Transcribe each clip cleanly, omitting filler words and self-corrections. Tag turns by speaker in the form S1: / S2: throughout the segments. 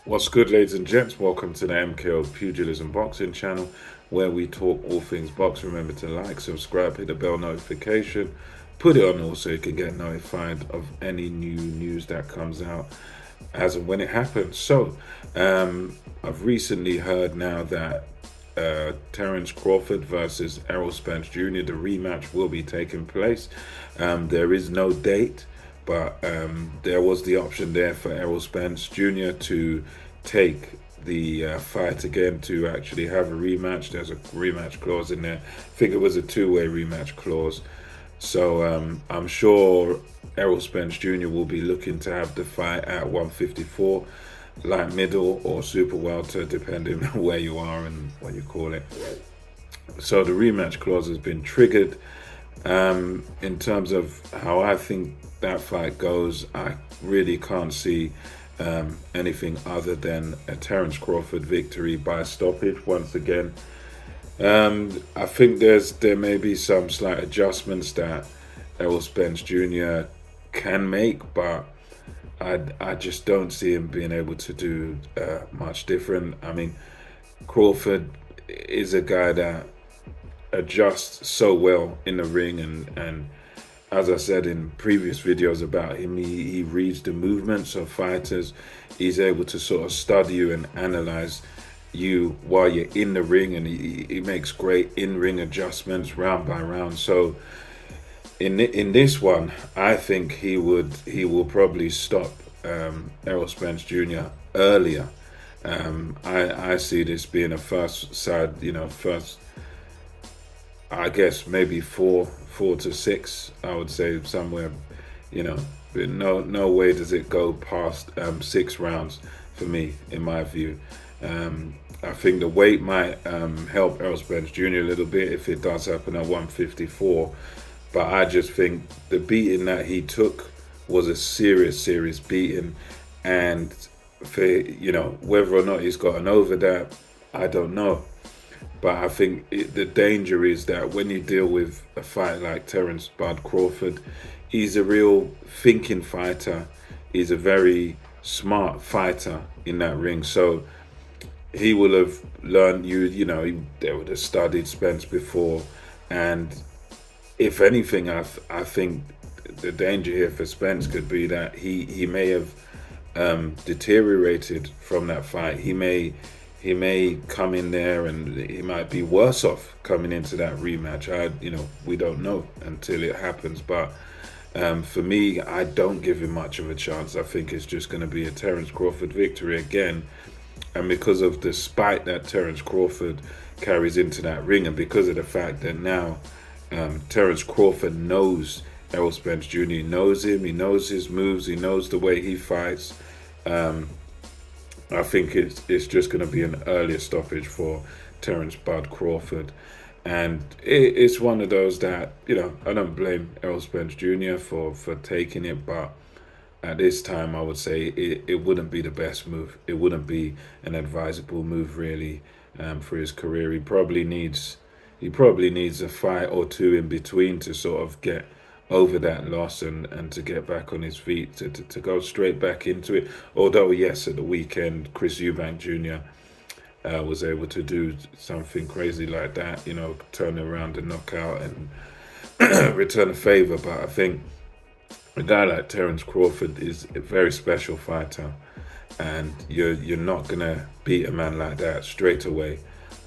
S1: What's good, ladies and gents? Welcome to the MKO Pugilism Boxing channel, where we talk all things boxing. Remember to like, subscribe, hit the bell notification, put it on all so you can get notified of any new news that comes out as and when it happens. So, I've recently heard now that Terrence Crawford versus Errol Spence Jr., the rematch will be taking place. There is no date, but there was the option there for Errol Spence Jr. to take the fight again, to actually have a rematch. There's a rematch clause in there. I think it was a two-way rematch clause. So I'm sure Errol Spence Jr. will be looking to have the fight at 154, light middle or super welter, depending on where you are and what you call it. So the rematch clause has been triggered. In terms of how I think that fight goes, I really can't see anything other than a Terrence Crawford victory by stoppage once again. I think there may be some slight adjustments that Errol Spence Jr. can make, but I just don't see him being able to do much different. I mean, Crawford is a guy that adjusts so well in the ring, and as I said in previous videos about him, he reads the movements of fighters. He's able to sort of study you and analyze you while you're in the ring, and he makes great in-ring adjustments round by round. So in this one, I think he will probably stop Errol Spence Jr. earlier. I see this being a first side, first, I guess maybe four to six. I would say somewhere, but no way does it go past 6 rounds for me, in my view. I think the weight might help Errol Spence Jr. a little bit if it does happen at 154, but I just think the beating that he took was a serious beating, and for whether or not he's gotten over that, I don't know. But I think the danger is that when you deal with a fight like Terrence Bud Crawford, he's a real thinking fighter. He's a very smart fighter in that ring. So he will have learned, they would have studied Spence before. And if anything, I think the danger here for Spence could be that he may have deteriorated from that fight. He may come in there and he might be worse off coming into that rematch. We don't know until it happens. But for me, I don't give him much of a chance. I think it's just going to be a Terrence Crawford victory again. And because of the spite that Terrence Crawford carries into that ring, and because of the fact that now Terrence Crawford knows Errol Spence Jr., he knows him, he knows his moves, he knows the way he fights. I think it's just going to be an earlier stoppage for Terrence Bud Crawford. And it's one of those that, I don't blame Errol Spence Jr. for taking it, but at this time I would say it wouldn't be the best move. It wouldn't be an advisable move, really, for his career. He probably needs a fight or two in between to sort of get over that loss and to get back on his feet, to go straight back into it. Although, yes, at the weekend, Chris Eubank Jr. Was able to do something crazy like that, turn around and knockout and return a favor. But I think a guy like Terrence Crawford is a very special fighter, and you're not gonna beat a man like that straight away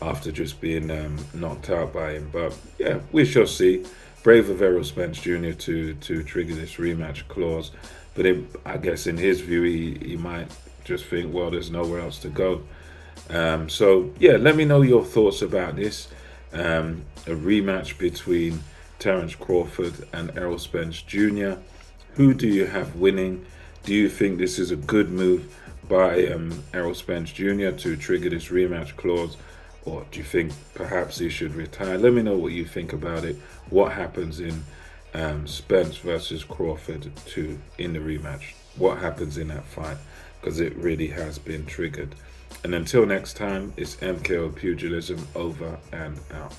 S1: after just being knocked out by him. But yeah, we shall see. Brave of Errol Spence Jr. to trigger this rematch clause, but I guess in his view, he might just think, well, there's nowhere else to go. So yeah, let me know your thoughts about this. A rematch between Terrence Crawford and Errol Spence Jr. Who do you have winning? Do you think this is a good move by Errol Spence Jr. to trigger this rematch clause? Or do you think perhaps he should retire? Let me know what you think about it. What happens in Spence versus Crawford in the rematch? What happens in that fight? Because it really has been triggered. And until next time, it's MKO Pugilism over and out.